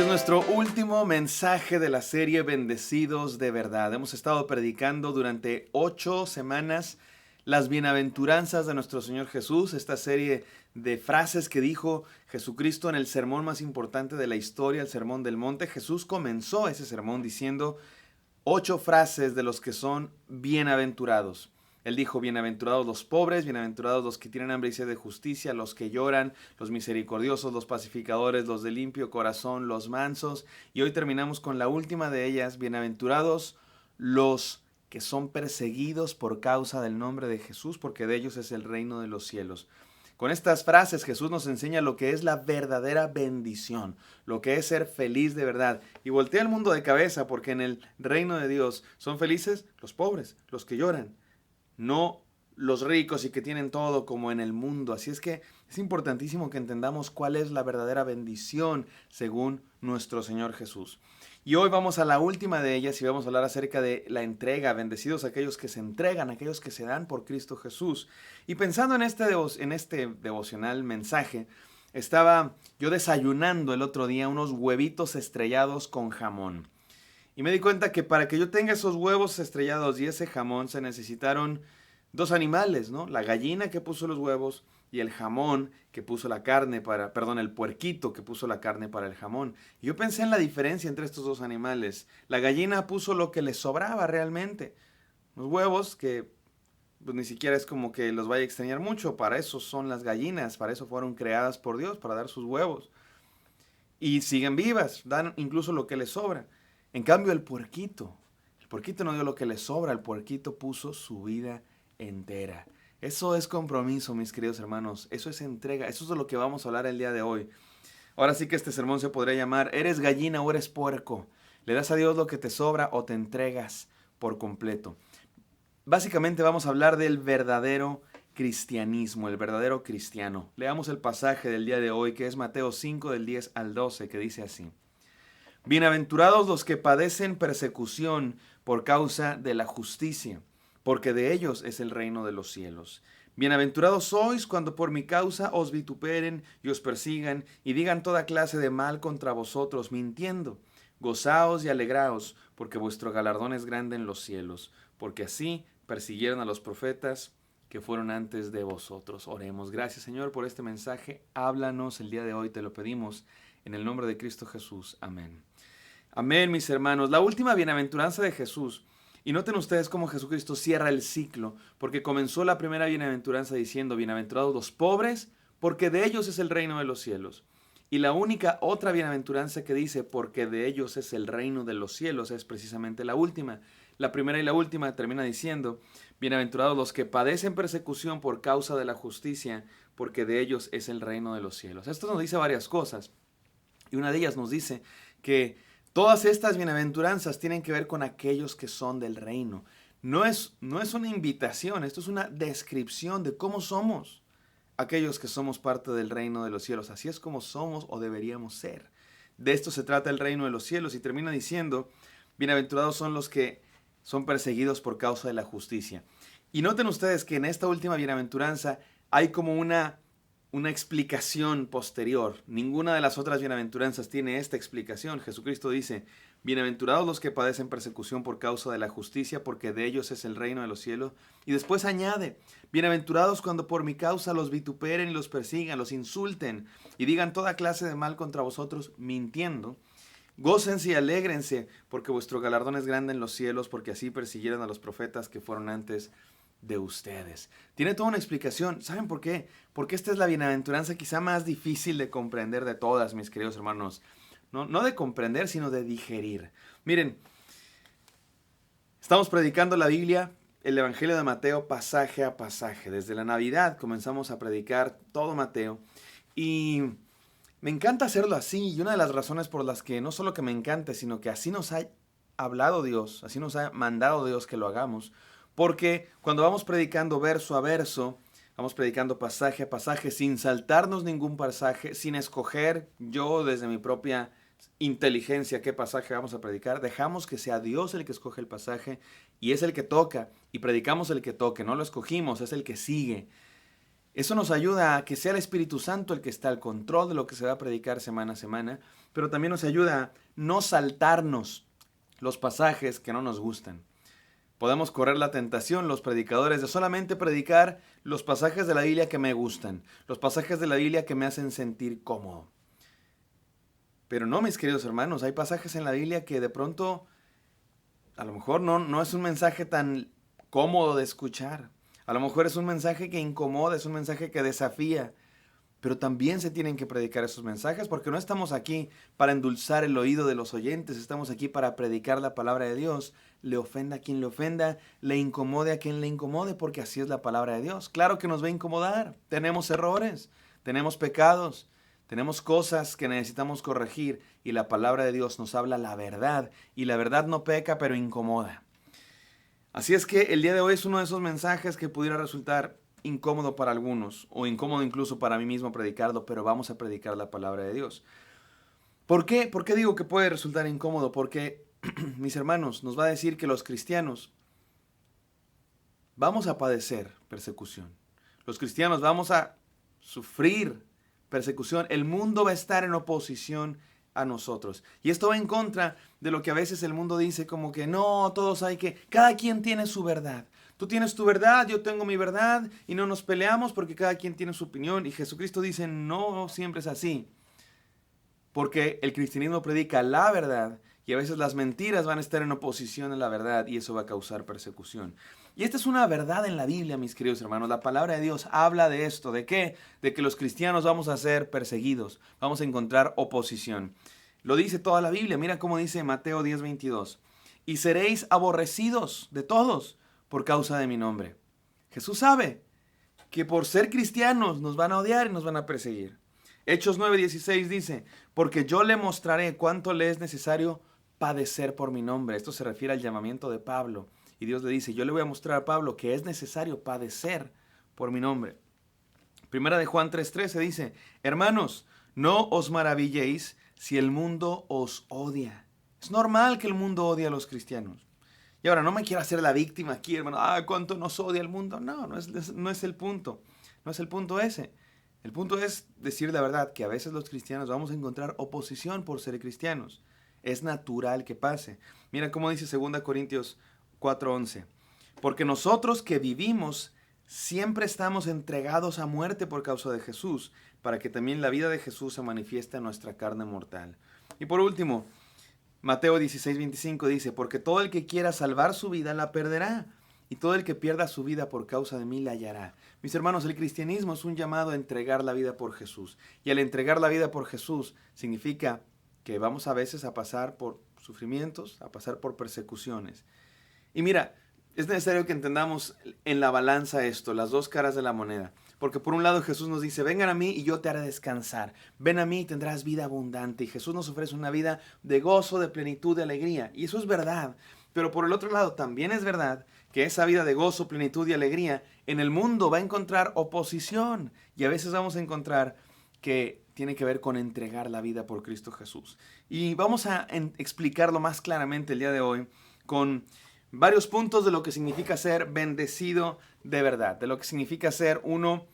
Hoy es nuestro último mensaje de la serie Bendecidos de Verdad. Hemos estado predicando durante 8 semanas las bienaventuranzas de nuestro Señor Jesús, esta serie de frases que dijo Jesucristo en el sermón más importante de la historia, el Sermón del Monte. Jesús comenzó ese sermón diciendo 8 frases de los que son bienaventurados. Él dijo, bienaventurados los pobres, bienaventurados los que tienen hambre y sed de justicia, los que lloran, los misericordiosos, los pacificadores, los de limpio corazón, los mansos. Y hoy terminamos con la última de ellas, bienaventurados los que son perseguidos por causa del nombre de Jesús, porque de ellos es el reino de los cielos. Con estas frases Jesús nos enseña lo que es la verdadera bendición, lo que es ser feliz de verdad. Y voltea el mundo de cabeza, porque en el reino de Dios son felices los pobres, los que lloran, no los ricos y que tienen todo como en el mundo. Así es que es importantísimo que entendamos cuál es la verdadera bendición según nuestro Señor Jesús. Y hoy vamos a la última de ellas y vamos a hablar acerca de la entrega. Bendecidos aquellos que se entregan, aquellos que se dan por Cristo Jesús. Y pensando en este devocional mensaje, estaba yo desayunando el otro día unos huevitos estrellados con jamón. Y me di cuenta que para que yo tenga esos huevos estrellados y ese jamón se necesitaron 2 animales, ¿no? La gallina que puso los huevos y el jamón que puso la carne el puerquito que puso la carne para el jamón. Y yo pensé en la diferencia entre estos 2 animales. La gallina puso lo que le sobraba realmente. Los huevos que pues ni siquiera es como que los vaya a extrañar mucho. Para eso son las gallinas, para eso fueron creadas por Dios, para dar sus huevos. Y siguen vivas, dan incluso lo que les sobra. En cambio el puerquito no dio lo que le sobra, el puerquito puso su vida entera. Eso es compromiso, mis queridos hermanos, eso es entrega, eso es de lo que vamos a hablar el día de hoy. Ahora sí que este sermón se podría llamar, ¿eres gallina o eres puerco? ¿Le das a Dios lo que te sobra o te entregas por completo? Básicamente vamos a hablar del verdadero cristianismo, el verdadero cristiano. Leamos el pasaje del día de hoy, que es Mateo 5 del 10 al 12, que dice así. Bienaventurados los que padecen persecución por causa de la justicia, porque de ellos es el reino de los cielos. Bienaventurados sois cuando por mi causa os vituperen y os persigan y digan toda clase de mal contra vosotros, mintiendo. Gozaos y alegraos, porque vuestro galardón es grande en los cielos, porque así persiguieron a los profetas que fueron antes de vosotros. Oremos. Gracias, Señor, por este mensaje. Háblanos el día de hoy, te lo pedimos, en el nombre de Cristo Jesús. Amén. Amén, mis hermanos. La última bienaventuranza de Jesús. Y noten ustedes cómo Jesucristo cierra el ciclo, porque comenzó la primera bienaventuranza diciendo, bienaventurados los pobres, porque de ellos es el reino de los cielos. Y la única otra bienaventuranza que dice, porque de ellos es el reino de los cielos, es precisamente la última. La primera y la última termina diciendo, bienaventurados los que padecen persecución por causa de la justicia, porque de ellos es el reino de los cielos. Esto nos dice varias cosas. Y una de ellas nos dice que todas estas bienaventuranzas tienen que ver con aquellos que son del reino. No es una invitación, esto es una descripción de cómo somos aquellos que somos parte del reino de los cielos. Así es como somos o deberíamos ser. De esto se trata el reino de los cielos y termina diciendo, bienaventurados son los que son perseguidos por causa de la justicia. Y noten ustedes que en esta última bienaventuranza hay como una explicación posterior. Ninguna de las otras bienaventuranzas tiene esta explicación. Jesucristo dice, bienaventurados los que padecen persecución por causa de la justicia, porque de ellos es el reino de los cielos. Y después añade, bienaventurados cuando por mi causa los vituperen y los persigan, los insulten y digan toda clase de mal contra vosotros, mintiendo. Gócense y alégrense, porque vuestro galardón es grande en los cielos, porque así persiguieron a los profetas que fueron antes de ustedes. Tiene toda una explicación. ¿Saben por qué? Porque esta es la bienaventuranza quizá más difícil de comprender de todas, mis queridos hermanos. No de comprender, sino de digerir. Miren, estamos predicando la Biblia, el Evangelio de Mateo, pasaje a pasaje. Desde la Navidad comenzamos a predicar todo Mateo. Y me encanta hacerlo así. Y una de las razones por las que no solo que me encante, sino que así nos ha hablado Dios, así nos ha mandado Dios que lo hagamos. Porque cuando vamos predicando verso a verso, vamos predicando pasaje a pasaje, sin saltarnos ningún pasaje, sin escoger yo desde mi propia inteligencia qué pasaje vamos a predicar, dejamos que sea Dios el que escoge el pasaje y es el que toca, y predicamos el que toque, no lo escogimos, es el que sigue. Eso nos ayuda a que sea el Espíritu Santo el que está al control de lo que se va a predicar semana a semana, pero también nos ayuda a no saltarnos los pasajes que no nos gustan. Podemos correr la tentación, los predicadores, de solamente predicar los pasajes de la Biblia que me gustan, los pasajes de la Biblia que me hacen sentir cómodo. Pero no, mis queridos hermanos, hay pasajes en la Biblia que de pronto a lo mejor no es un mensaje tan cómodo de escuchar. A lo mejor es un mensaje que incomoda, es un mensaje que desafía. Pero también se tienen que predicar esos mensajes porque no estamos aquí para endulzar el oído de los oyentes, estamos aquí para predicar la palabra de Dios. Le ofenda a quien le ofenda, le incomode a quien le incomode, porque así es la palabra de Dios. Claro que nos va a incomodar, tenemos errores, tenemos pecados, tenemos cosas que necesitamos corregir y la palabra de Dios nos habla la verdad y la verdad no peca pero incomoda. Así es que el día de hoy es uno de esos mensajes que pudiera resultar incómodo para algunos o incómodo incluso para mí mismo predicarlo, pero vamos a predicar la palabra de Dios. ¿Por qué? ¿Por qué digo que puede resultar incómodo? Porque, mis hermanos, nos va a decir que los cristianos vamos a padecer persecución. Los cristianos vamos a sufrir persecución. El mundo va a estar en oposición a nosotros. Y esto va en contra de lo que a veces el mundo dice como que no, todos hay que, cada quien tiene su verdad. Tú tienes tu verdad, yo tengo mi verdad y no nos peleamos porque cada quien tiene su opinión. Y Jesucristo dice no siempre es así. Porque el cristianismo predica la verdad y a veces las mentiras van a estar en oposición a la verdad y eso va a causar persecución. Y esta es una verdad en la Biblia, mis queridos hermanos. La palabra de Dios habla de esto. ¿De qué? De que los cristianos vamos a ser perseguidos, vamos a encontrar oposición. Lo dice toda la Biblia. Mira cómo dice Mateo 10:22. Y seréis aborrecidos de todos por causa de mi nombre. Jesús sabe que por ser cristianos nos van a odiar y nos van a perseguir. Hechos 9:16 dice, porque yo le mostraré cuánto le es necesario padecer por mi nombre. Esto se refiere al llamamiento de Pablo. Y Dios le dice, yo le voy a mostrar a Pablo que es necesario padecer por mi nombre. Primera de Juan 3:13 dice, hermanos, no os maravilléis si el mundo os odia. Es normal que el mundo odie a los cristianos. Y ahora, no me quiero hacer la víctima aquí, hermano. ¿Cuánto nos odia el mundo? No es el punto. No es el punto ese. El punto es decir la verdad, que a veces los cristianos vamos a encontrar oposición por ser cristianos. Es natural que pase. Mira cómo dice 2 Corintios 4:11. Porque nosotros que vivimos siempre estamos entregados a muerte por causa de Jesús, para que también la vida de Jesús se manifieste en nuestra carne mortal. Y por último, Mateo 16:25 dice, porque todo el que quiera salvar su vida la perderá, y todo el que pierda su vida por causa de mí la hallará. Mis hermanos, el cristianismo es un llamado a entregar la vida por Jesús. Y al entregar la vida por Jesús significa que vamos a veces a pasar por sufrimientos, a pasar por persecuciones. Y mira, es necesario que entendamos en la balanza esto, las dos caras de la moneda. Porque por un lado Jesús nos dice, vengan a mí y yo te haré descansar. Ven a mí y tendrás vida abundante. Y Jesús nos ofrece una vida de gozo, de plenitud, de alegría. Y eso es verdad. Pero por el otro lado también es verdad que esa vida de gozo, plenitud y alegría en el mundo va a encontrar oposición. Y a veces vamos a encontrar que tiene que ver con entregar la vida por Cristo Jesús. Y vamos a explicarlo más claramente el día de hoy con varios puntos de lo que significa ser bendecido de verdad, de lo que significa ser uno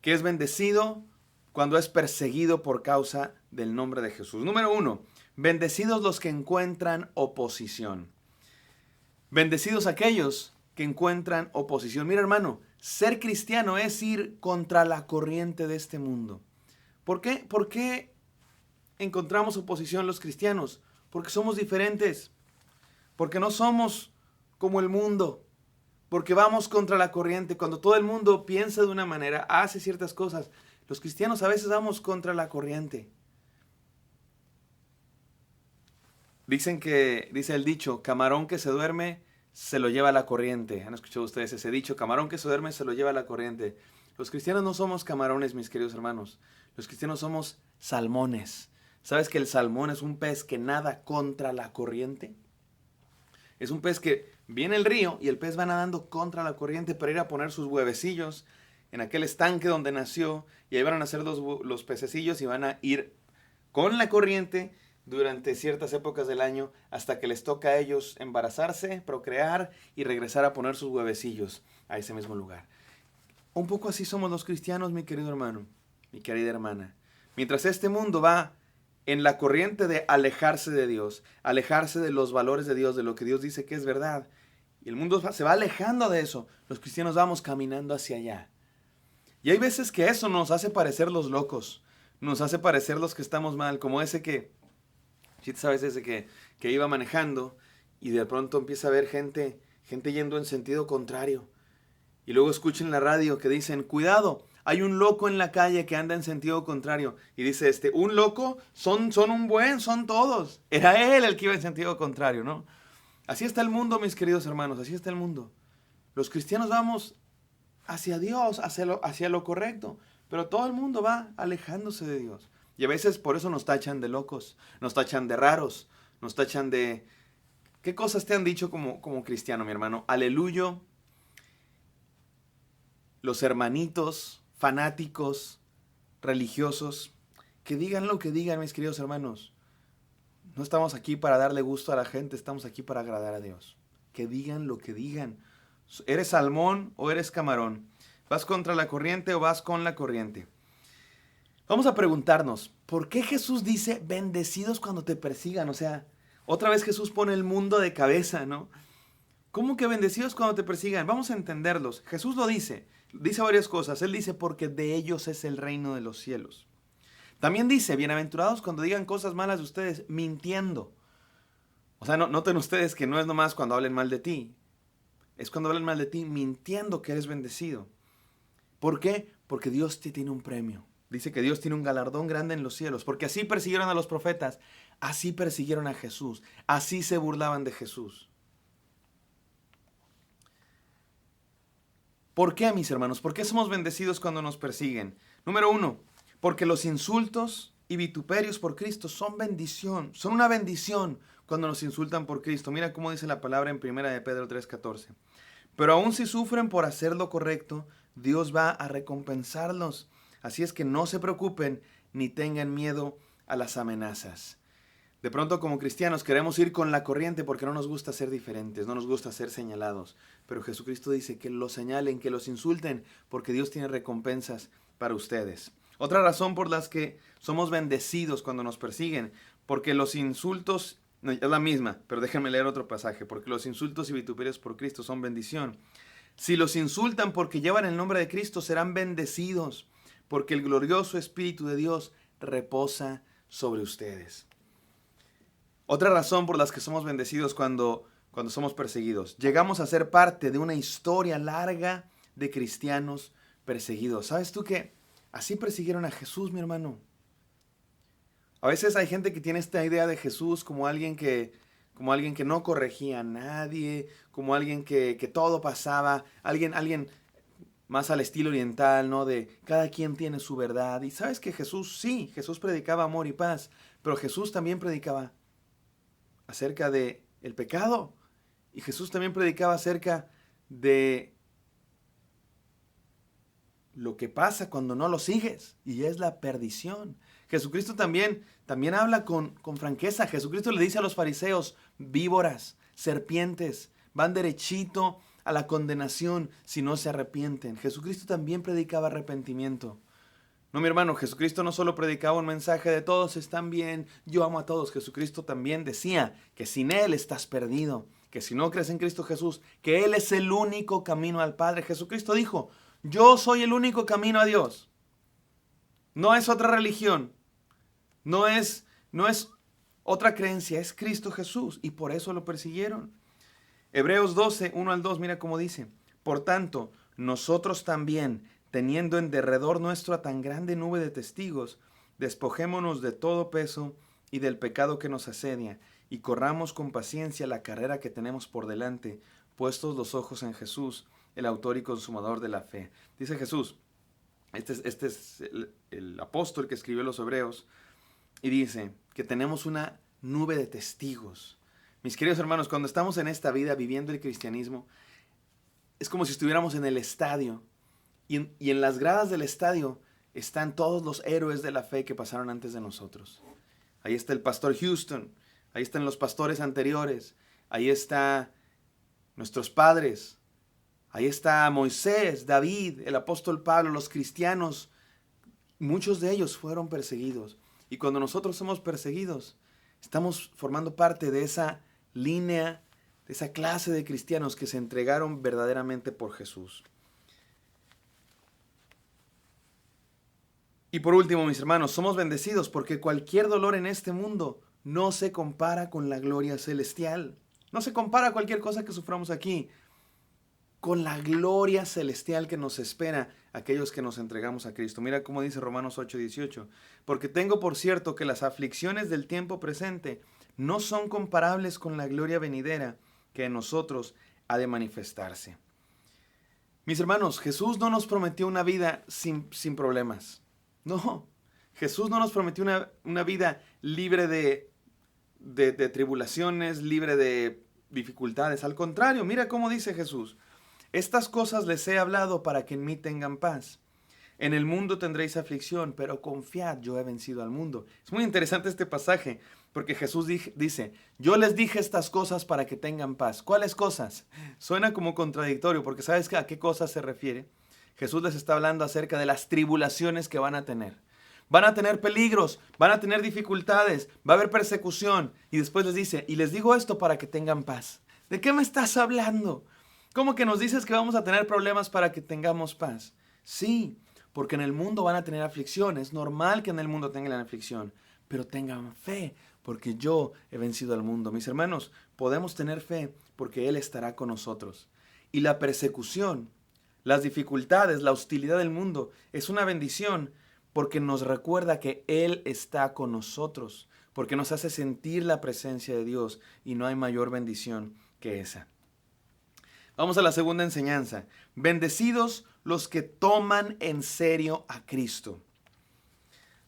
que es bendecido cuando es perseguido por causa del nombre de Jesús. Número 1, bendecidos los que encuentran oposición. Bendecidos aquellos que encuentran oposición. Mira, hermano, ser cristiano es ir contra la corriente de este mundo. ¿Por qué? ¿Por qué encontramos oposición los cristianos? Porque somos diferentes. Porque no somos como el mundo. Porque vamos contra la corriente. Cuando todo el mundo piensa de una manera, hace ciertas cosas, los cristianos a veces vamos contra la corriente. Dice el dicho, camarón que se duerme se lo lleva la corriente. ¿Han escuchado ustedes ese dicho? Camarón que se duerme se lo lleva la corriente. Los cristianos no somos camarones, mis queridos hermanos. Los cristianos somos salmones. ¿Sabes que el salmón es un pez que nada contra la corriente? Es un pez que viene el río y el pez va nadando contra la corriente para ir a poner sus huevecillos en aquel estanque donde nació. Y ahí van a nacer los pececillos y van a ir con la corriente durante ciertas épocas del año hasta que les toca a ellos embarazarse, procrear y regresar a poner sus huevecillos a ese mismo lugar. Un poco así somos los cristianos, mi querido hermano, mi querida hermana. Mientras este mundo va en la corriente de alejarse de Dios, alejarse de los valores de Dios, de lo que Dios dice que es verdad, y el mundo se va alejando de eso, los cristianos vamos caminando hacia allá. Y hay veces que eso nos hace parecer los locos, nos hace parecer los que estamos mal, como ese que, si sabes ese que iba manejando y de pronto empieza a ver gente yendo en sentido contrario. Y luego escucha en la radio que dicen, cuidado, hay un loco en la calle que anda en sentido contrario. Y dice un loco, son todos. Era él el que iba en sentido contrario, ¿no? Así está el mundo, mis queridos hermanos, así está el mundo. Los cristianos vamos hacia Dios, hacia lo correcto, pero todo el mundo va alejándose de Dios. Y a veces por eso nos tachan de locos, nos tachan de raros, nos tachan de... ¿Qué cosas te han dicho como cristiano, mi hermano? Aleluya. Los hermanitos, fanáticos, religiosos, que digan lo que digan, mis queridos hermanos. No estamos aquí para darle gusto a la gente, estamos aquí para agradar a Dios. Que digan lo que digan. ¿Eres salmón o eres camarón? ¿Vas contra la corriente o vas con la corriente? Vamos a preguntarnos, ¿por qué Jesús dice bendecidos cuando te persigan? O sea, otra vez Jesús pone el mundo de cabeza, ¿no? ¿Cómo que bendecidos cuando te persigan? Vamos a entenderlos. Jesús lo dice varias cosas. Él dice, porque de ellos es el reino de los cielos. También dice, bienaventurados cuando digan cosas malas de ustedes, mintiendo. O sea, noten ustedes que no es nomás cuando hablen mal de ti. Es cuando hablen mal de ti, mintiendo que eres bendecido. ¿Por qué? Porque Dios te tiene un premio. Dice que Dios tiene un galardón grande en los cielos. Porque así persiguieron a los profetas, así persiguieron a Jesús, así se burlaban de Jesús. ¿Por qué, mis hermanos? ¿Por qué somos bendecidos cuando nos persiguen? Número 1, porque los insultos y vituperios por Cristo son bendición, son una bendición cuando nos insultan por Cristo. Mira cómo dice la palabra en 1 de Pedro 3:14. Pero aun si sufren por hacer lo correcto, Dios va a recompensarlos. Así es que no se preocupen ni tengan miedo a las amenazas. De pronto como cristianos queremos ir con la corriente porque no nos gusta ser diferentes, no nos gusta ser señalados. Pero Jesucristo dice que los señalen, que los insulten, porque Dios tiene recompensas para ustedes. Otra razón por las que somos bendecidos cuando nos persiguen, porque los insultos, no, es la misma, pero déjenme leer otro pasaje, porque los insultos y vituperios por Cristo son bendición. Si los insultan porque llevan el nombre de Cristo, serán bendecidos, porque el glorioso Espíritu de Dios reposa sobre ustedes. Otra razón por las que somos bendecidos cuando somos perseguidos. Llegamos a ser parte de una historia larga de cristianos perseguidos. ¿Sabes tú que así persiguieron a Jesús, mi hermano? A veces hay gente que tiene esta idea de Jesús como alguien que no corregía a nadie, como alguien que todo pasaba, alguien más al estilo oriental, ¿no? De cada quien tiene su verdad. Y sabes que Jesús, sí, Jesús predicaba amor y paz, pero Jesús también predicaba acerca de el pecado. Y Jesús también predicaba acerca de lo que pasa cuando no lo sigues, y es la perdición. Jesucristo también habla con franqueza. Jesucristo le dice a los fariseos, víboras, serpientes, van derechito a la condenación si no se arrepienten. Jesucristo también predicaba arrepentimiento. No, mi hermano, Jesucristo no solo predicaba un mensaje de todos están bien, yo amo a todos. Jesucristo también decía que sin Él estás perdido, que si no crees en Cristo Jesús, que Él es el único camino al Padre. Jesucristo dijo, yo soy el único camino a Dios. No es otra religión, no es otra creencia, es Cristo Jesús, y por eso lo persiguieron. Hebreos 12, 1 al 2, mira cómo dice, por tanto, nosotros también, teniendo en derredor nuestro a tan grande nube de testigos, despojémonos de todo peso y del pecado que nos asedia, y corramos con paciencia la carrera que tenemos por delante, puestos los ojos en Jesús, el autor y consumador de la fe. Dice Jesús, este es el apóstol que escribió los Hebreos, y dice que tenemos una nube de testigos. Mis queridos hermanos, cuando estamos en esta vida viviendo el cristianismo, es como si estuviéramos en el estadio, y en las gradas del estadio están todos los héroes de la fe que pasaron antes de nosotros. Ahí está el pastor Houston, ahí están los pastores anteriores, ahí están nuestros padres, Ahí está Moisés, David, el apóstol Pablo, los cristianos. Muchos de ellos fueron perseguidos. Y cuando nosotros somos perseguidos, estamos formando parte de esa línea, de esa clase de cristianos que se entregaron verdaderamente por Jesús. Y por último, mis hermanos, somos bendecidos porque cualquier dolor en este mundo no se compara con la gloria celestial. No se compara a cualquier cosa que suframos aquí con la gloria celestial que nos espera aquellos que nos entregamos a Cristo. Mira cómo dice Romanos 8:18. Porque tengo por cierto que las aflicciones del tiempo presente no son comparables con la gloria venidera que en nosotros ha de manifestarse. Mis hermanos, Jesús no nos prometió una vida sin problemas. No, Jesús no nos prometió una vida libre de tribulaciones, libre de dificultades. Al contrario, mira cómo dice Jesús. Estas cosas les he hablado para que en mí tengan paz. En el mundo tendréis aflicción, pero confiad, yo he vencido al mundo. Es muy interesante este pasaje, porque Jesús dice, yo les dije estas cosas para que tengan paz. ¿Cuáles cosas? Suena como contradictorio, porque ¿sabes a qué cosas se refiere? Jesús les está hablando acerca de las tribulaciones que van a tener. Van a tener peligros, van a tener dificultades, va a haber persecución. Y después les dice, y les digo esto para que tengan paz. ¿De qué me estás hablando? ¿Cómo que nos dices que vamos a tener problemas para que tengamos paz? Sí, porque en el mundo van a tener aflicción. Es normal que en el mundo tengan aflicción. Pero tengan fe, porque yo he vencido al mundo. Mis hermanos, podemos tener fe porque Él estará con nosotros. Y la persecución, las dificultades, la hostilidad del mundo es una bendición porque nos recuerda que Él está con nosotros, porque nos hace sentir la presencia de Dios y no hay mayor bendición que esa. Vamos a la segunda enseñanza. Bendecidos los que toman en serio a Cristo.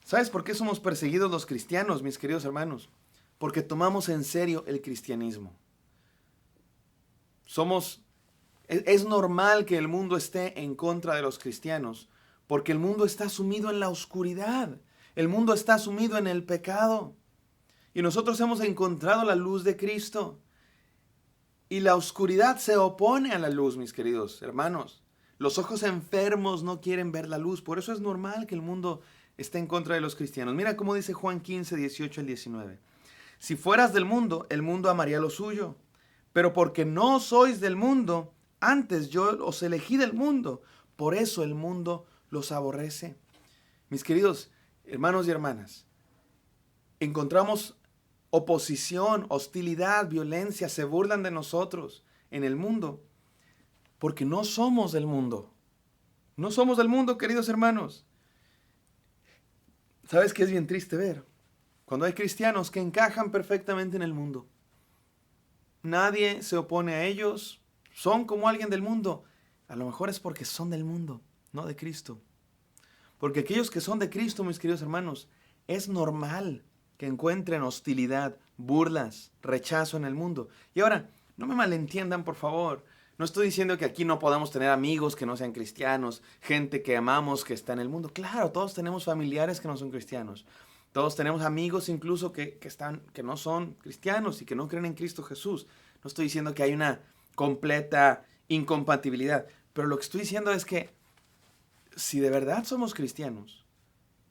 ¿Sabes por qué somos perseguidos los cristianos, mis queridos hermanos? Porque tomamos en serio el cristianismo. Es normal que el mundo esté en contra de los cristianos, porque el mundo está sumido en la oscuridad. El mundo está sumido en el pecado. Y nosotros hemos encontrado la luz de Cristo. Y la oscuridad se opone a la luz, mis queridos hermanos. Los ojos enfermos no quieren ver la luz. Por eso es normal que el mundo esté en contra de los cristianos. Mira cómo dice Juan 15, 18 al 19. Si fueras del mundo, el mundo amaría lo suyo. Pero porque no sois del mundo, antes yo os elegí del mundo. Por eso el mundo los aborrece. Mis queridos hermanos y hermanas, encontramos oposición, hostilidad, violencia, se burlan de nosotros en el mundo, porque no somos del mundo. No somos del mundo, queridos hermanos. ¿Sabes qué es bien triste ver? Cuando hay cristianos que encajan perfectamente en el mundo. Nadie se opone a ellos, son como alguien del mundo. A lo mejor es porque son del mundo, no de Cristo. Porque aquellos que son de Cristo, mis queridos hermanos, es normal que encuentren hostilidad, burlas, rechazo en el mundo. Y ahora, no me malentiendan, por favor. No estoy diciendo que aquí no podamos tener amigos que no sean cristianos, gente que amamos que está en el mundo. Claro, todos tenemos familiares que no son cristianos. Todos tenemos amigos incluso que no son cristianos y que no creen en Cristo Jesús. No estoy diciendo que hay una completa incompatibilidad. Pero lo que estoy diciendo es que si de verdad somos cristianos,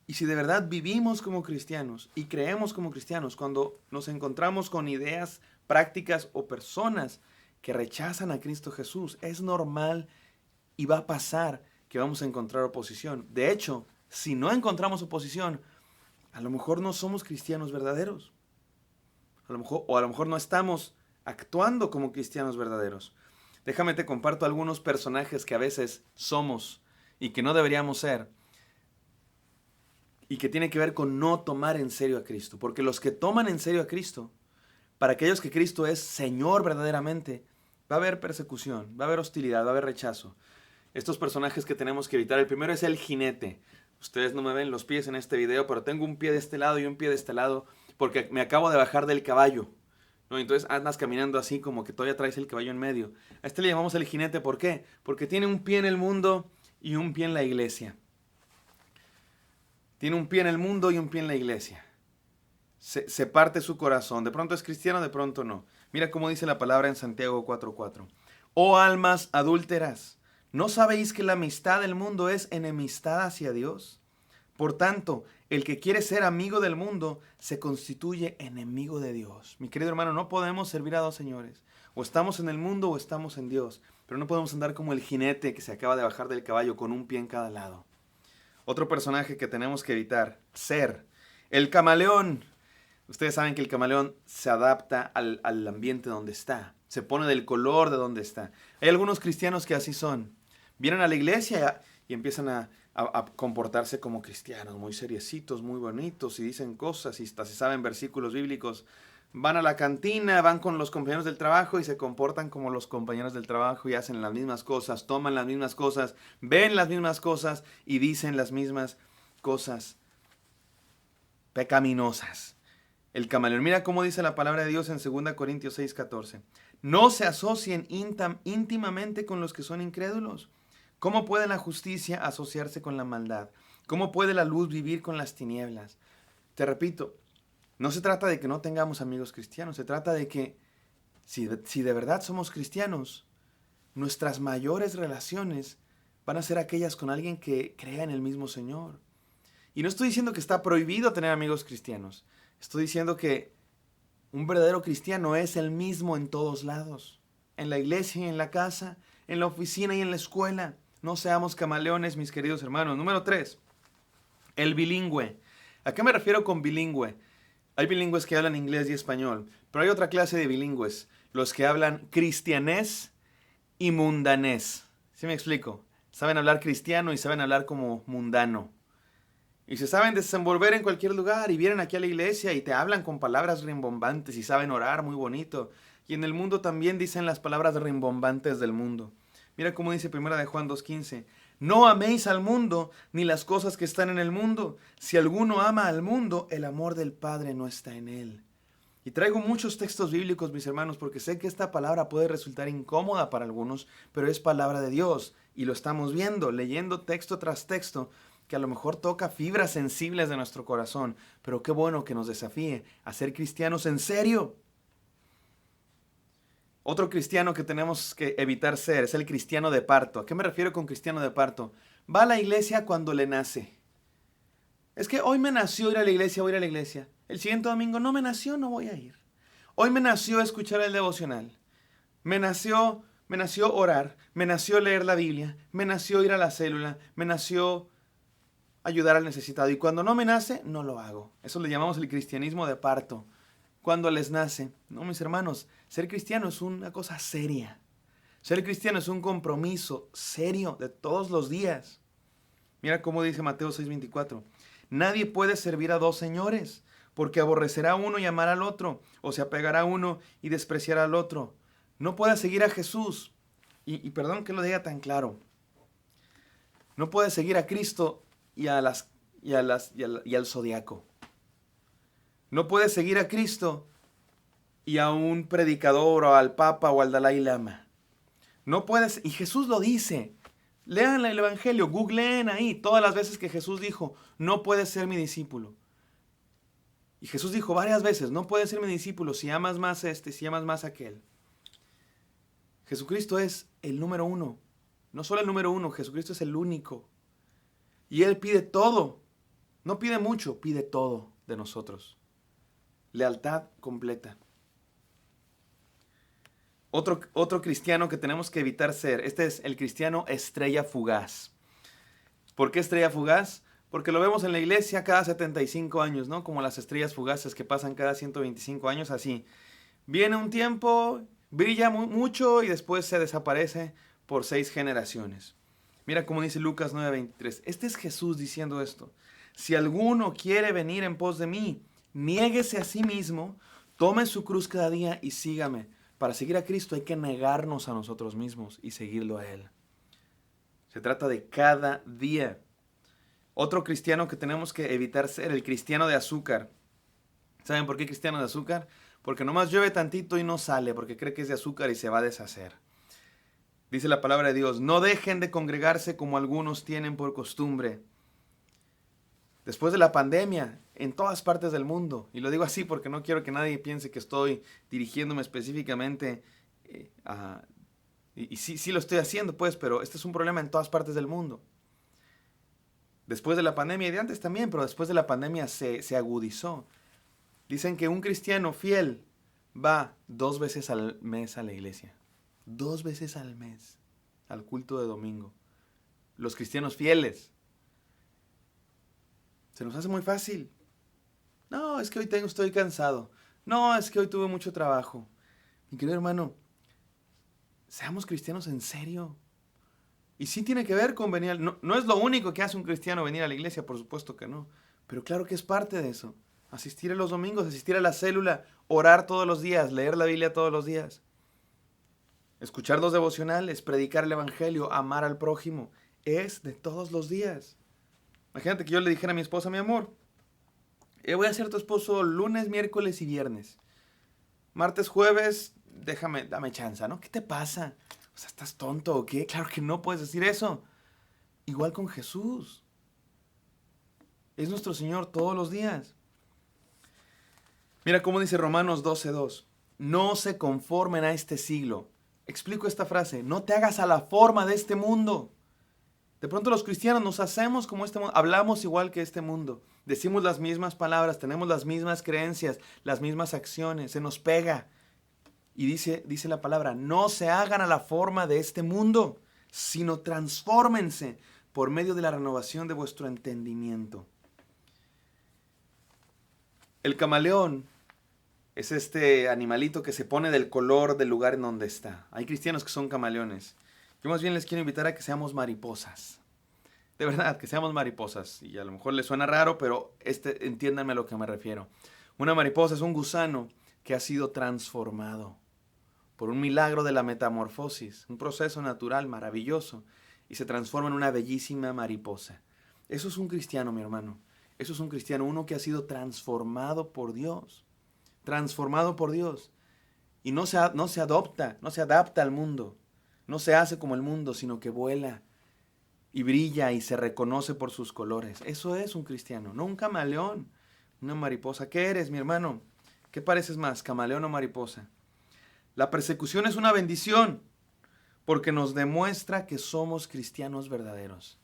y si de verdad vivimos como cristianos y creemos como cristianos, cuando nos encontramos con ideas, prácticas o personas que rechazan a Cristo Jesús, es normal y va a pasar que vamos a encontrar oposición. De hecho, si no encontramos oposición, a lo mejor no somos cristianos verdaderos. A lo mejor no estamos actuando como cristianos verdaderos. Déjame te comparto algunos personajes que a veces somos y que no deberíamos ser, y que tiene que ver con no tomar en serio a Cristo. Porque los que toman en serio a Cristo, para aquellos que Cristo es Señor verdaderamente, va a haber persecución, va a haber hostilidad, va a haber rechazo. Estos personajes que tenemos que evitar, el primero es el jinete. Ustedes no me ven los pies en este video, pero tengo un pie de este lado y un pie de este lado, porque me acabo de bajar del caballo, ¿no? Entonces andas caminando así como que todavía traes el caballo en medio. A este le llamamos el jinete, ¿por qué? Porque tiene un pie en el mundo y un pie en la iglesia. Tiene un pie en el mundo y un pie en la iglesia. Se parte su corazón. De pronto es cristiano, de pronto no. Mira cómo dice la palabra en Santiago 4:4. Oh almas adúlteras, ¿no sabéis que la amistad del mundo es enemistad hacia Dios? Por tanto, el que quiere ser amigo del mundo se constituye enemigo de Dios. Mi querido hermano, no podemos servir a dos señores. O estamos en el mundo o estamos en Dios. Pero no podemos andar como el jinete que se acaba de bajar del caballo con un pie en cada lado. Otro personaje que tenemos que evitar, ser el camaleón. Ustedes saben que el camaleón se adapta al ambiente donde está. Se pone del color de donde está. Hay algunos cristianos que así son. Vienen a la iglesia y empiezan a comportarse como cristianos, muy seriecitos, muy bonitos, y dicen cosas, y hasta se saben versículos bíblicos. Van a la cantina, van con los compañeros del trabajo y se comportan como los compañeros del trabajo y hacen las mismas cosas, toman las mismas cosas, ven las mismas cosas y dicen las mismas cosas pecaminosas. El camaleón. Mira cómo dice la palabra de Dios en 2 Corintios 6:14. No se asocien íntimamente con los que son incrédulos. ¿Cómo puede la justicia asociarse con la maldad? ¿Cómo puede la luz vivir con las tinieblas? Te repito, no se trata de que no tengamos amigos cristianos. Se trata de que si de verdad somos cristianos, nuestras mayores relaciones van a ser aquellas con alguien que crea en el mismo Señor. Y no estoy diciendo que está prohibido tener amigos cristianos. Estoy diciendo que un verdadero cristiano es el mismo en todos lados. En la iglesia y en la casa, en la oficina y en la escuela. No seamos camaleones, mis queridos hermanos. Número 3. El bilingüe. ¿A qué me refiero con bilingüe? Hay bilingües que hablan inglés y español, pero hay otra clase de bilingües. Los que hablan cristianés y mundanés. ¿Sí me explico? Saben hablar cristiano y saben hablar como mundano. Y se saben desenvolver en cualquier lugar y vienen aquí a la iglesia y te hablan con palabras rimbombantes y saben orar muy bonito. Y en el mundo también dicen las palabras rimbombantes del mundo. Mira cómo dice 1 de Juan 2:15. No améis al mundo ni las cosas que están en el mundo. Si alguno ama al mundo, el amor del Padre no está en él. Y traigo muchos textos bíblicos, mis hermanos, porque sé que esta palabra puede resultar incómoda para algunos, pero es palabra de Dios. Y lo estamos viendo, leyendo texto tras texto, que a lo mejor toca fibras sensibles de nuestro corazón, pero qué bueno que nos desafíe a ser cristianos en serio. Otro cristiano que tenemos que evitar ser es el cristiano de parto. ¿A qué me refiero con cristiano de parto? Va a la iglesia cuando le nace. Es que hoy me nació ir a la iglesia, voy a ir a la iglesia. El siguiente domingo no me nació, no voy a ir. Hoy me nació escuchar el devocional. Me nació orar, me nació leer la Biblia, me nació ir a la célula, me nació ayudar al necesitado. Y cuando no me nace, no lo hago. Eso le llamamos el cristianismo de parto. Cuando les nace. No, mis hermanos, ser cristiano es una cosa seria. Ser cristiano es un compromiso serio de todos los días. Mira cómo dice Mateo 6:24. Nadie puede servir a dos señores, porque aborrecerá a uno y amará al otro, o se apegará a uno y despreciará al otro. No puedes seguir a Jesús. Y perdón que lo diga tan claro. No puedes seguir a Cristo y al zodiaco. No puedes seguir a Cristo y a un predicador o al Papa o al Dalai Lama. No puedes, y Jesús lo dice. Lean el Evangelio, googleen ahí todas las veces que Jesús dijo, no puedes ser mi discípulo. Y Jesús dijo varias veces, no puedes ser mi discípulo si amas más a este, si amas más a aquel. Jesucristo es el número uno. No solo el número uno, Jesucristo es el único. Y Él pide todo. No pide mucho, pide todo de nosotros. Lealtad completa. Otro cristiano que tenemos que evitar ser, este es el cristiano estrella fugaz. ¿Por qué estrella fugaz? Porque lo vemos en la iglesia cada 75 años, ¿no? Como las estrellas fugaces que pasan cada 125 años, así. Viene un tiempo, brilla mucho y después se desaparece por 6 generaciones. Mira cómo dice Lucas 9:23. Este es Jesús diciendo esto. Si alguno quiere venir en pos de mí, niéguese a sí mismo, tome su cruz cada día y sígame. Para seguir a Cristo hay que negarnos a nosotros mismos y seguirlo a Él. Se trata de cada día. Otro cristiano que tenemos que evitar ser, el cristiano de azúcar. ¿Saben por qué cristiano de azúcar? Porque nomás llueve tantito y no sale, porque cree que es de azúcar y se va a deshacer. Dice la palabra de Dios, no dejen de congregarse como algunos tienen por costumbre. Después de la pandemia, en todas partes del mundo, y lo digo así porque no quiero que nadie piense que estoy dirigiéndome específicamente Y sí lo estoy haciendo, pues, pero este es un problema en todas partes del mundo. Después de la pandemia y de antes también, pero después de la pandemia se agudizó. Dicen que un cristiano fiel va 2 veces al mes a la iglesia. 2 veces al mes al culto de domingo. Los cristianos fieles. Se nos hace muy fácil. No, es que hoy estoy cansado. No, es que hoy tuve mucho trabajo. Mi querido hermano, seamos cristianos en serio. Y sí tiene que ver con venir. No es lo único que hace un cristiano venir a la iglesia, por supuesto que no. Pero claro que es parte de eso. Asistir a los domingos, asistir a la célula, orar todos los días, leer la Biblia todos los días. Escuchar los devocionales, predicar el evangelio, amar al prójimo. Es de todos los días. Imagínate que yo le dijera a mi esposa, mi amor, voy a ser tu esposo lunes, miércoles y viernes. Martes, jueves, dame chance, ¿no? ¿Qué te pasa? O sea, ¿estás tonto o qué? Claro que no puedes decir eso. Igual con Jesús. Es nuestro Señor todos los días. Mira cómo dice Romanos 12:2. No se conformen a este siglo. Explico esta frase. No te hagas a la forma de este mundo. De pronto los cristianos nos hacemos como este mundo. Hablamos igual que este mundo. Decimos las mismas palabras, tenemos las mismas creencias, las mismas acciones. Se nos pega. Y dice la palabra, no se hagan a la forma de este mundo, sino transfórmense por medio de la renovación de vuestro entendimiento. El camaleón es este animalito que se pone del color del lugar en donde está. Hay cristianos que son camaleones. Yo más bien les quiero invitar a que seamos mariposas. De verdad, que seamos mariposas. Y a lo mejor les suena raro, pero entiéndanme a lo que me refiero. Una mariposa es un gusano que ha sido transformado por un milagro de la metamorfosis, un proceso natural maravilloso, y se transforma en una bellísima mariposa. Eso es un cristiano, mi hermano. Eso es un cristiano, uno que ha sido transformado por Dios. Transformado por Dios. Y no se adapta al mundo. No se hace como el mundo, sino que vuela y brilla y se reconoce por sus colores. Eso es un cristiano, no un camaleón, una mariposa. ¿Qué eres, mi hermano? ¿Qué pareces más, camaleón o mariposa? La persecución es una bendición porque nos demuestra que somos cristianos verdaderos.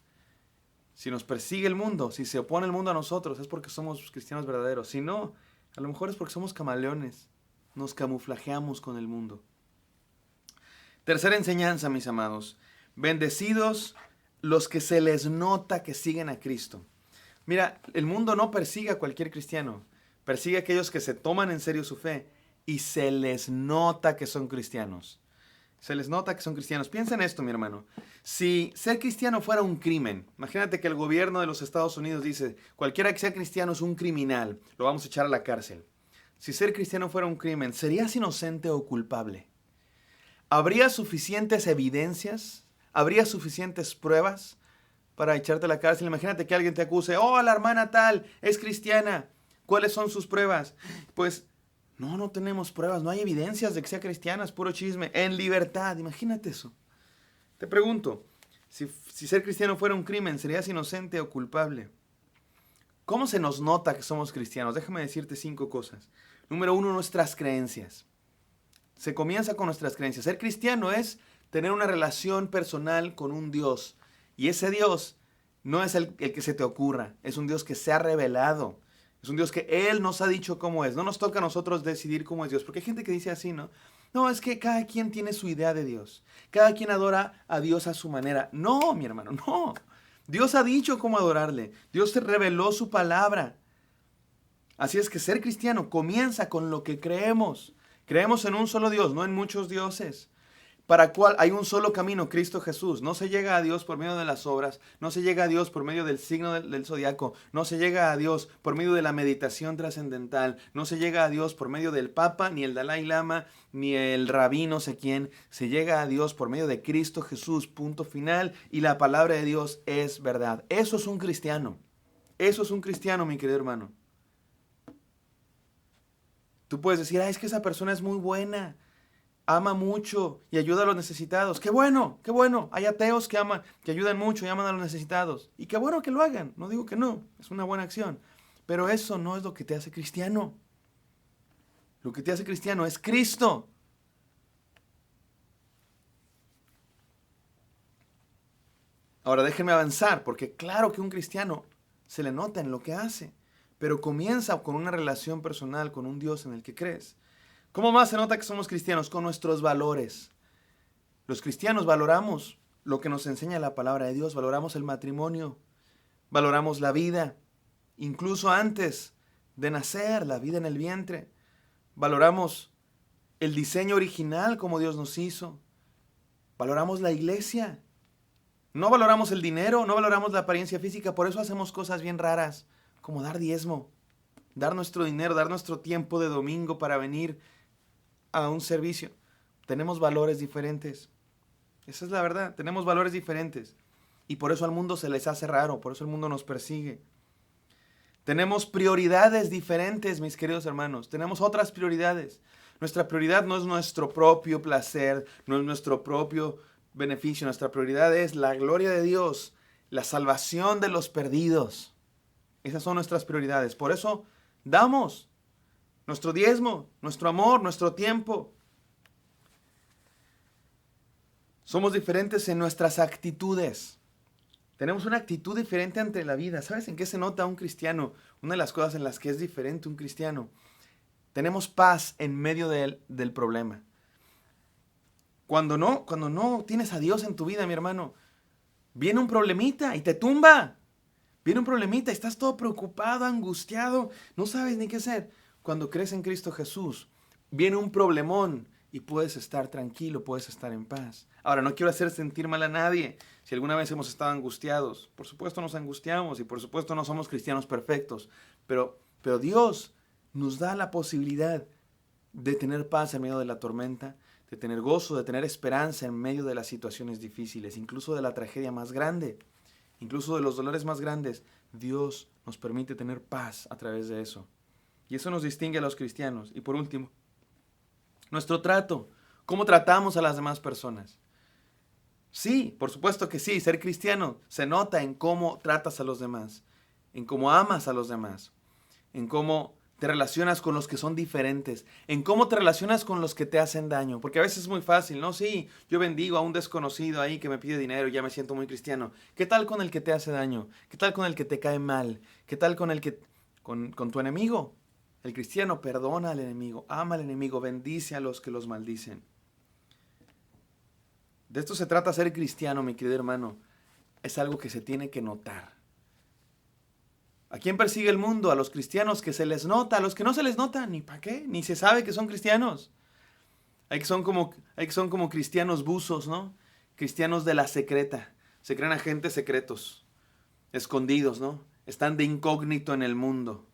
Si nos persigue el mundo, si se opone el mundo a nosotros, es porque somos cristianos verdaderos. Si no, a lo mejor es porque somos camaleones. Nos camuflajeamos con el mundo. Tercera enseñanza, mis amados. Bendecidos los que se les nota que siguen a Cristo. Mira, el mundo no persigue a cualquier cristiano. Persigue a aquellos que se toman en serio su fe y se les nota que son cristianos. Se les nota que son cristianos. Piensa en esto, mi hermano. Si ser cristiano fuera un crimen, imagínate que el gobierno de los Estados Unidos dice, cualquiera que sea cristiano es un criminal, lo vamos a echar a la cárcel. Si ser cristiano fuera un crimen, ¿serías inocente o culpable? ¿Habría suficientes evidencias? ¿Habría suficientes pruebas para echarte a la cárcel? Imagínate que alguien te acuse, oh, la hermana tal es cristiana. ¿Cuáles son sus pruebas? Pues no tenemos pruebas, no hay evidencias de que sea cristiana, es puro chisme. En libertad, imagínate eso. Te pregunto, si ser cristiano fuera un crimen, ¿serías inocente o culpable? ¿Cómo se nos nota que somos cristianos? Déjame decirte 5 cosas. Número 1, nuestras creencias. Se comienza con nuestras creencias. Ser cristiano es tener una relación personal con un Dios. Y ese Dios no es el que se te ocurra, es un Dios que se ha revelado. Es un Dios que Él nos ha dicho cómo es. No nos toca a nosotros decidir cómo es Dios. Porque hay gente que dice así, ¿no? No, es que cada quien tiene su idea de Dios. Cada quien adora a Dios a su manera. No, mi hermano, no. Dios ha dicho cómo adorarle. Dios te reveló su palabra. Así es que ser cristiano comienza con lo que creemos. Creemos en un solo Dios, no en muchos dioses. Para cual hay un solo camino, Cristo Jesús. No se llega a Dios por medio de las obras, no se llega a Dios por medio del signo del zodiaco, no se llega a Dios por medio de la meditación trascendental, no se llega a Dios por medio del Papa, ni el Dalai Lama, ni el rabí no sé quién. Se llega a Dios por medio de Cristo Jesús, punto final, y la palabra de Dios es verdad. Eso es un cristiano. Eso es un cristiano, mi querido hermano. Tú puedes decir, es que esa persona es muy buena, ama mucho y ayuda a los necesitados. ¡Qué bueno! ¡Qué bueno! Hay ateos que aman, que ayudan mucho y aman a los necesitados. Y qué bueno que lo hagan. No digo que no. Es una buena acción. Pero eso no es lo que te hace cristiano. Lo que te hace cristiano es Cristo. Ahora déjenme avanzar, porque claro que un cristiano se le nota en lo que hace, pero comienza con una relación personal con un Dios en el que crees. ¿Cómo más se nota que somos cristianos? Con nuestros valores. Los cristianos valoramos lo que nos enseña la palabra de Dios, valoramos el matrimonio, valoramos la vida, incluso antes de nacer, la vida en el vientre. Valoramos el diseño original como Dios nos hizo. Valoramos la iglesia. No valoramos el dinero, no valoramos la apariencia física, por eso hacemos cosas bien raras, como dar diezmo, dar nuestro dinero, dar nuestro tiempo de domingo para venir a un servicio. Tenemos valores diferentes. Esa es la verdad, tenemos valores diferentes. Y por eso al mundo se les hace raro, por eso el mundo nos persigue. Tenemos prioridades diferentes, mis queridos hermanos. Tenemos otras prioridades. Nuestra prioridad no es nuestro propio placer, no es nuestro propio beneficio. Nuestra prioridad es la gloria de Dios, la salvación de los perdidos. Esas son nuestras prioridades. Por eso damos nuestro diezmo, nuestro amor, nuestro tiempo. Somos diferentes en nuestras actitudes. Tenemos una actitud diferente ante la vida. ¿Sabes en qué se nota un cristiano? Una de las cosas en las que es diferente un cristiano. Tenemos paz en medio del problema. Cuando no tienes a Dios en tu vida, mi hermano, viene un problemita y te tumba. Viene un problemita y estás todo preocupado, angustiado, no sabes ni qué hacer. Cuando crees en Cristo Jesús, viene un problemón y puedes estar tranquilo, puedes estar en paz. Ahora, no quiero hacer sentir mal a nadie. Si alguna vez hemos estado angustiados, por supuesto nos angustiamos y por supuesto no somos cristianos perfectos, pero Dios nos da la posibilidad de tener paz en medio de la tormenta, de tener gozo, de tener esperanza en medio de las situaciones difíciles, incluso de la tragedia más grande, incluso de los dolores más grandes. Dios nos permite tener paz a través de eso. Y eso nos distingue a los cristianos. Y por último, nuestro trato. ¿Cómo tratamos a las demás personas? Sí, por supuesto que sí. Ser cristiano se nota en cómo tratas a los demás, en cómo amas a los demás, en cómo te relacionas con los que son diferentes, en cómo te relacionas con los que te hacen daño. Porque a veces es muy fácil, ¿no? Sí, yo bendigo a un desconocido ahí que me pide dinero y ya me siento muy cristiano. ¿Qué tal con el que te hace daño? ¿Qué tal con el que te cae mal? ¿Qué tal con el que con tu enemigo? El cristiano perdona al enemigo, ama al enemigo, bendice a los que los maldicen. De esto se trata ser cristiano, mi querido hermano. Es algo que se tiene que notar. ¿A quién persigue el mundo? A los cristianos que se les nota, a los que no se les nota, ni para qué, ni se sabe que son cristianos. Hay que son como cristianos buzos, ¿no? Cristianos de la secreta. Se creen agentes secretos, escondidos, ¿no? Están de incógnito en el mundo.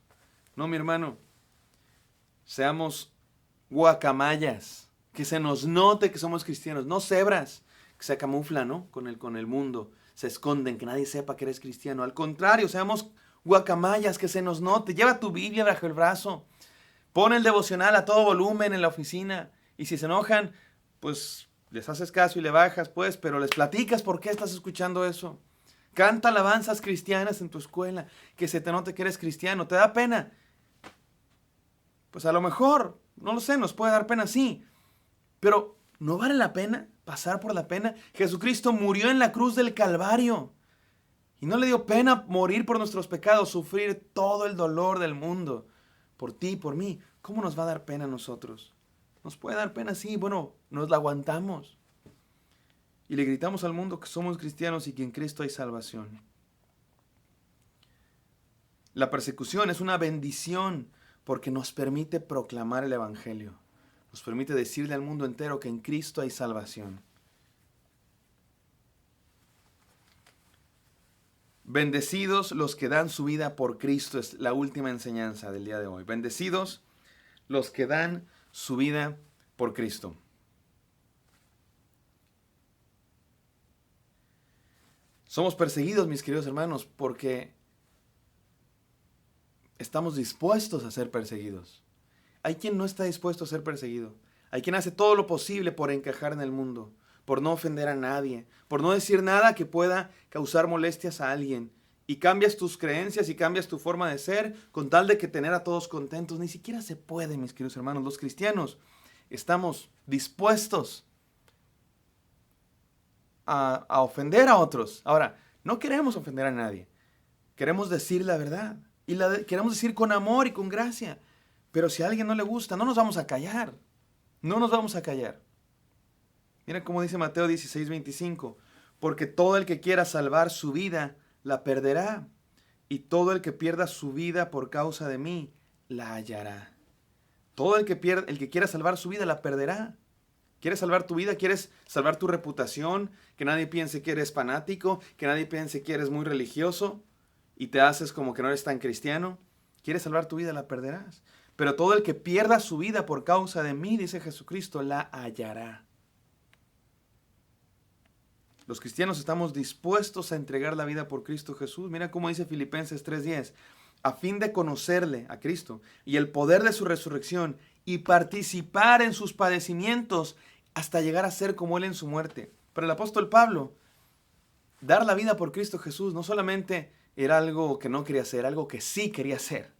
No, mi hermano. Seamos guacamayas, que se nos note que somos cristianos, no cebras, que se camuflan, ¿no? con el mundo, se esconden, que nadie sepa que eres cristiano. Al contrario, seamos guacamayas, que se nos note. Lleva tu Biblia bajo el brazo, pon el devocional a todo volumen en la oficina, y si se enojan, pues les haces caso y le bajas, pues, pero les platicas por qué estás escuchando eso. Canta alabanzas cristianas en tu escuela, que se te note que eres cristiano. ¿Te da pena? Pues a lo mejor, no lo sé, nos puede dar pena, sí. Pero ¿no vale la pena pasar por la pena? Jesucristo murió en la cruz del Calvario. Y no le dio pena morir por nuestros pecados, sufrir todo el dolor del mundo. Por ti, por mí. ¿Cómo nos va a dar pena a nosotros? Nos puede dar pena, sí. Bueno, nos la aguantamos. Y le gritamos al mundo que somos cristianos y que en Cristo hay salvación. La persecución es una bendición, porque nos permite proclamar el Evangelio. Nos permite decirle al mundo entero que en Cristo hay salvación. Bendecidos los que dan su vida por Cristo, es la última enseñanza del día de hoy. Bendecidos los que dan su vida por Cristo. Somos perseguidos, mis queridos hermanos, porque estamos dispuestos a ser perseguidos. Hay quien no está dispuesto a ser perseguido. Hay quien hace todo lo posible por encajar en el mundo, por no ofender a nadie, por no decir nada que pueda causar molestias a alguien. Y cambias tus creencias y cambias tu forma de ser con tal de que tener a todos contentos. Ni siquiera se puede, mis queridos hermanos. Los cristianos estamos dispuestos a ofender a otros. Ahora, No queremos ofender a nadie. Queremos decir la verdad. Y queremos decir con amor y con gracia. Pero si a alguien no le gusta, no nos vamos a callar. No nos vamos a callar. Mira cómo dice Mateo 16:25. Porque todo el que quiera salvar su vida, la perderá. Y todo el que pierda su vida por causa de mí, la hallará. Todo el que quiera salvar su vida, la perderá. ¿Quieres salvar tu vida? ¿Quieres salvar tu reputación? Que nadie piense que eres fanático, que nadie piense que eres muy religioso y te haces como que no eres tan cristiano. ¿Quieres salvar tu vida? La perderás. Pero todo el que pierda su vida por causa de mí, dice Jesucristo, la hallará. Los cristianos estamos dispuestos a entregar la vida por Cristo Jesús. Mira cómo dice Filipenses 3:10. A fin de conocerle, a Cristo, y el poder de su resurrección, y participar en sus padecimientos, hasta llegar a ser como Él en su muerte. Para el apóstol Pablo, dar la vida por Cristo Jesús no solamente era algo que no quería hacer, era algo que sí quería hacer.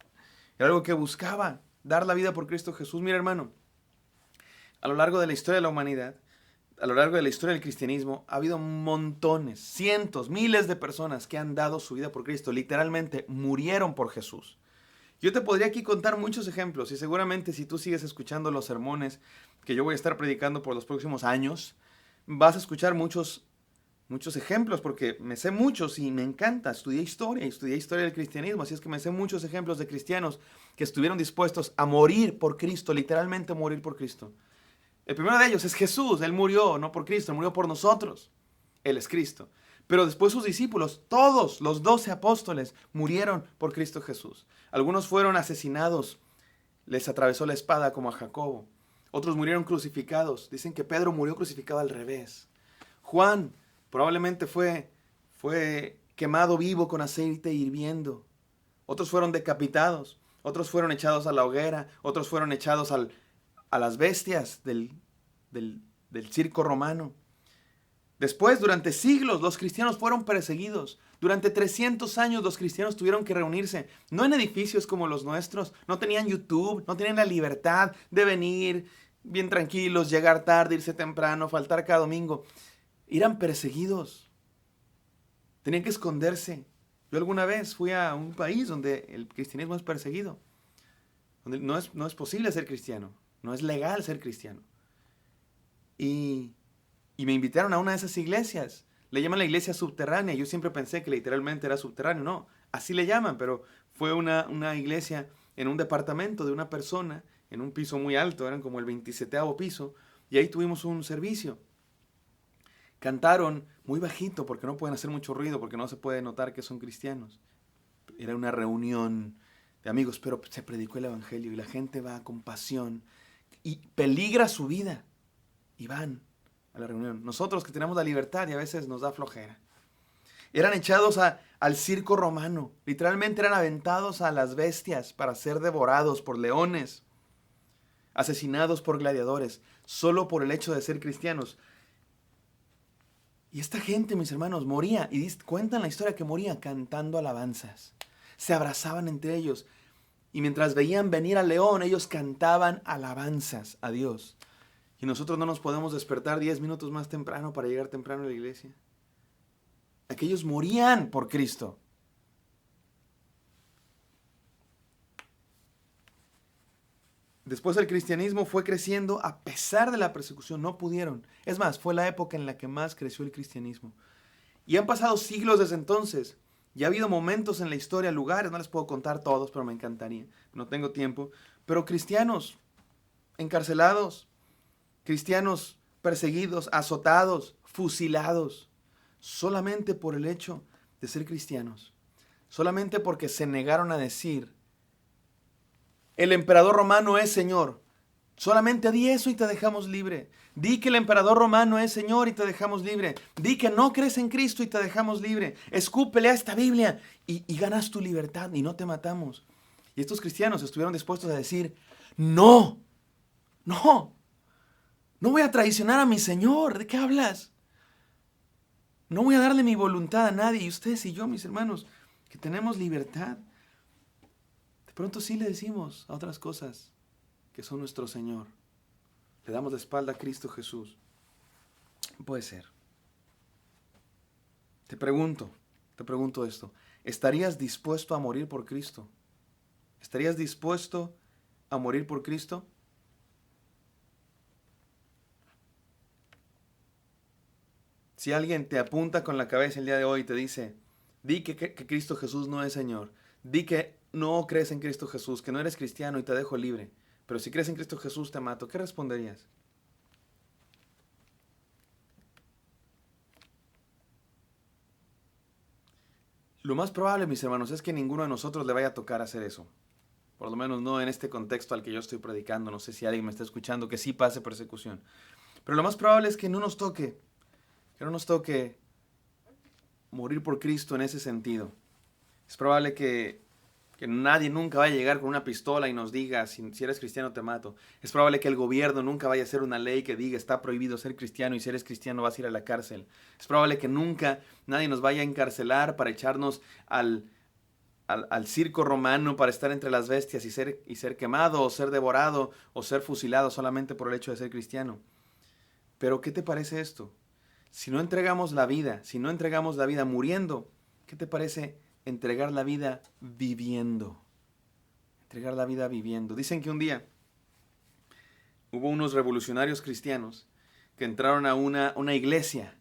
Era algo que buscaba, dar la vida por Cristo Jesús. Mira, hermano, a lo largo de la historia de la humanidad, a lo largo de la historia del cristianismo, ha habido montones, cientos, miles de personas que han dado su vida por Cristo. Literalmente murieron por Jesús. Yo te podría aquí contar muchos ejemplos y seguramente si tú sigues escuchando los sermones que yo voy a estar predicando por los próximos años, vas a escuchar muchos ejemplos porque me sé muchos y me encanta. Estudié historia del cristianismo, así es que me sé muchos ejemplos de cristianos que estuvieron dispuestos a morir por Cristo, literalmente morir por Cristo. El primero de ellos es Jesús. Él murió no por Cristo, murió por nosotros. Él es Cristo. Pero después sus discípulos, todos los 12 apóstoles, murieron por Cristo Jesús. Algunos fueron asesinados, les atravesó la espada como a Jacobo. Otros murieron crucificados. Dicen que Pedro murió crucificado al revés. Juan probablemente fue quemado vivo con aceite hirviendo. Otros fueron decapitados. Otros fueron echados a la hoguera. Otros fueron echados a las bestias del circo romano. Después, durante siglos, los cristianos fueron perseguidos. Durante 300 años los cristianos tuvieron que reunirse, no en edificios como los nuestros, no tenían YouTube, no tenían la libertad de venir bien tranquilos, llegar tarde, irse temprano, faltar cada domingo. Eran perseguidos. Tenían que esconderse. Yo alguna vez fui a un país donde el cristianismo es perseguido, donde no es posible ser cristiano. No es legal ser cristiano. Y me invitaron a una de esas iglesias. Le llaman la iglesia subterránea. Yo siempre pensé que literalmente era subterráneo. No, así le llaman, pero fue una iglesia en un departamento de una persona, en un piso muy alto, eran como el 27º piso, y ahí tuvimos un servicio. Cantaron muy bajito porque no pueden hacer mucho ruido, porque no se puede notar que son cristianos. Era una reunión de amigos, pero se predicó el evangelio y la gente va con pasión y peligra su vida y van a la reunión. Nosotros que tenemos la libertad y a veces nos da flojera. Eran echados al circo romano. Literalmente eran aventados a las bestias para ser devorados por leones. Asesinados por gladiadores. Solo por el hecho de ser cristianos. Y esta gente, mis hermanos, moría. Y cuentan la historia que moría cantando alabanzas. Se abrazaban entre ellos. Y mientras veían venir al león, ellos cantaban alabanzas a Dios. Y nosotros no nos podemos despertar 10 minutos más temprano para llegar temprano a la iglesia. Aquellos morían por Cristo. Después el cristianismo fue creciendo a pesar de la persecución. No pudieron. Es más, fue la época en la que más creció el cristianismo. Y han pasado siglos desde entonces. Y ha habido momentos en la historia, lugares, no les puedo contar todos, pero me encantaría. No tengo tiempo. Pero cristianos encarcelados, cristianos perseguidos, azotados, fusilados, solamente por el hecho de ser cristianos. Solamente porque se negaron a decir, el emperador romano es Señor. Solamente di eso y te dejamos libre. Di que el emperador romano es Señor y te dejamos libre. Di que no crees en Cristo y te dejamos libre. Escúpele a esta Biblia y ganas tu libertad y no te matamos. Y estos cristianos estuvieron dispuestos a decir, no, no voy a traicionar a mi Señor. ¿De qué hablas? No voy a darle mi voluntad a nadie. Y ustedes y yo, mis hermanos, que tenemos libertad, de pronto sí le decimos a otras cosas que son nuestro Señor. Le damos la espalda a Cristo Jesús. Puede ser. Te pregunto, Te pregunto esto, ¿estarías dispuesto a morir por Cristo? ¿Estarías dispuesto a morir por Cristo? Si alguien te apunta con la cabeza el día de hoy y te dice, di que Cristo Jesús no es Señor, di que no crees en Cristo Jesús, que no eres cristiano y te dejo libre, pero si crees en Cristo Jesús te mato, ¿qué responderías? Lo más probable, mis hermanos, es que ninguno de nosotros le vaya a tocar hacer eso. Por lo menos no en este contexto al que yo estoy predicando. No sé si alguien me está escuchando que sí pase persecución. Pero lo más probable es que no nos toque morir por Cristo en ese sentido. Es probable que nadie nunca vaya a llegar con una pistola y nos diga, si eres cristiano te mato. Es probable que el gobierno nunca vaya a hacer una ley que diga, está prohibido ser cristiano y si eres cristiano vas a ir a la cárcel. Es probable que nunca nadie nos vaya a encarcelar para echarnos al circo romano, para estar entre las bestias y ser quemado o ser devorado o ser fusilado solamente por el hecho de ser cristiano. Pero ¿qué te parece esto? Si no entregamos la vida muriendo, ¿qué te parece entregar la vida viviendo? Entregar la vida viviendo. Dicen que un día hubo unos revolucionarios cristianos que entraron a una iglesia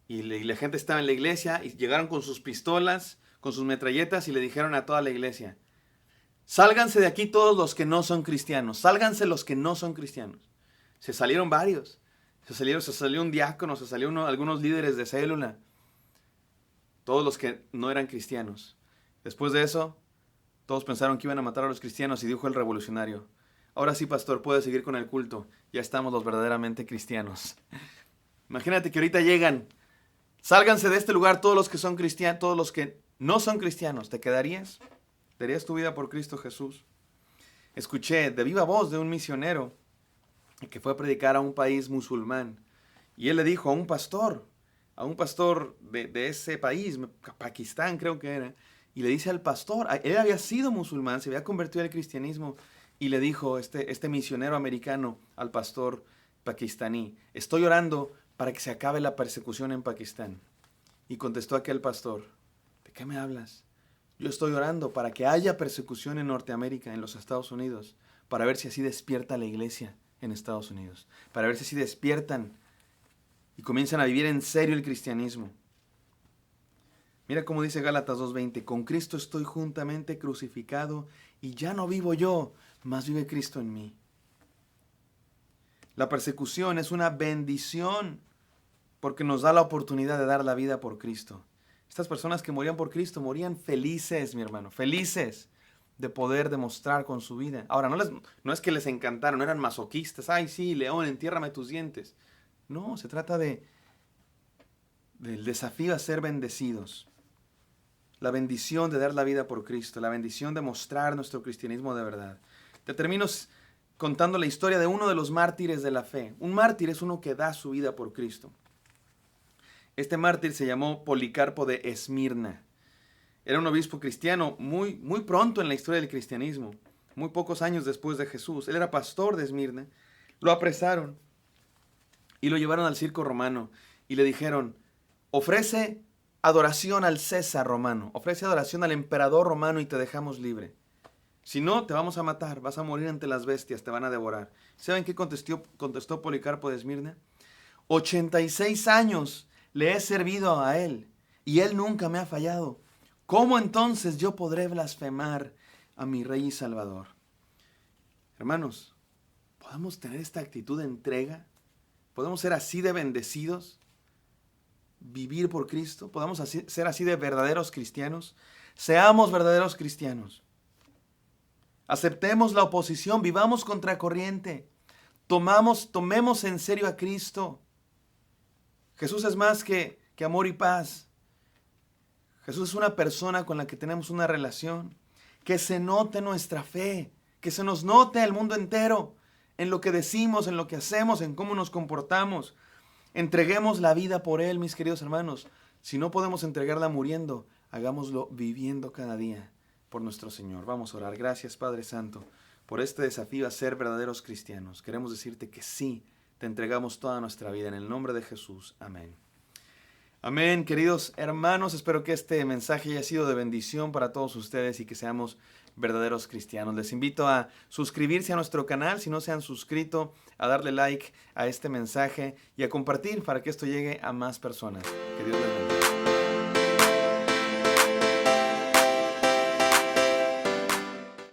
y la gente estaba en la iglesia y llegaron con sus pistolas, con sus metralletas y le dijeron a toda la iglesia, sálganse de aquí todos los que no son cristianos, sálganse los que no son cristianos. Se salieron varios, se salió un diácono, se salieron algunos líderes de célula, todos los que no eran cristianos. Después de eso, todos pensaron que iban a matar a los cristianos y dijo el revolucionario, ahora sí, pastor, puede seguir con el culto, ya estamos los verdaderamente cristianos. Imagínate que ahorita llegan, sálganse de este lugar todos los que son cristianos, todos los que no son cristianos, ¿te quedarías? ¿Darías tu vida por Cristo Jesús? Escuché de viva voz de un misionero que fue a predicar a un país musulmán y él le dijo a un pastor de ese país, Pakistán creo que era, y le dice al pastor, él había sido musulmán, se había convertido al cristianismo, y le dijo este misionero americano al pastor pakistaní, estoy orando para que se acabe la persecución en Pakistán. Y contestó aquel pastor, ¿de qué me hablas? Yo estoy orando para que haya persecución en Norteamérica, en los Estados Unidos, para ver si así despierta la iglesia en Estados Unidos, para ver si así despiertan y comienzan a vivir en serio el cristianismo. Mira cómo dice Gálatas 2:20, con Cristo estoy juntamente crucificado y ya no vivo yo, mas vive Cristo en mí. La persecución es una bendición porque nos da la oportunidad de dar la vida por Cristo. Estas personas que morían por Cristo morían felices, mi hermano, felices de poder demostrar con su vida. Ahora, no es que les encantaron, no eran masoquistas. Ay, sí, león, entiérrame tus dientes. No, se trata del desafío a ser bendecidos. La bendición de dar la vida por Cristo, la bendición de mostrar nuestro cristianismo de verdad. Te termino contando la historia de uno de los mártires de la fe. Un mártir es uno que da su vida por Cristo. Este mártir se llamó Policarpo de Esmirna. Era un obispo cristiano muy pronto en la historia del cristianismo, muy pocos años después de Jesús. Él era pastor de Esmirna. Lo apresaron y lo llevaron al circo romano y le dijeron, ofrece adoración al César romano, ofrece adoración al emperador romano y te dejamos libre. Si no, te vamos a matar, vas a morir ante las bestias, te van a devorar. ¿Saben qué contestó Policarpo de Esmirna? 86 años le he servido a él y él nunca me ha fallado. ¿Cómo entonces yo podré blasfemar a mi Rey y Salvador? Hermanos, ¿podemos tener esta actitud de entrega? ¿Podemos ser así de bendecidos? ¿Vivir por Cristo? ¿Podemos ser así de verdaderos cristianos? Seamos verdaderos cristianos. Aceptemos la oposición, vivamos contracorriente. Tomemos en serio a Cristo. Jesús es más que amor y paz. Jesús es una persona con la que tenemos una relación. Que se note nuestra fe, que se nos note al mundo entero, en lo que decimos, en lo que hacemos, en cómo nos comportamos. Entreguemos la vida por Él, mis queridos hermanos. Si no podemos entregarla muriendo, hagámoslo viviendo cada día por nuestro Señor. Vamos a orar. Gracias, Padre Santo, por este desafío a ser verdaderos cristianos. Queremos decirte que sí, te entregamos toda nuestra vida. En el nombre de Jesús. Amén. Amén, queridos hermanos, espero que este mensaje haya sido de bendición para todos ustedes y que seamos verdaderos cristianos. Les invito a suscribirse a nuestro canal si no se han suscrito, a darle like a este mensaje y a compartir para que esto llegue a más personas. Que Dios les bendiga.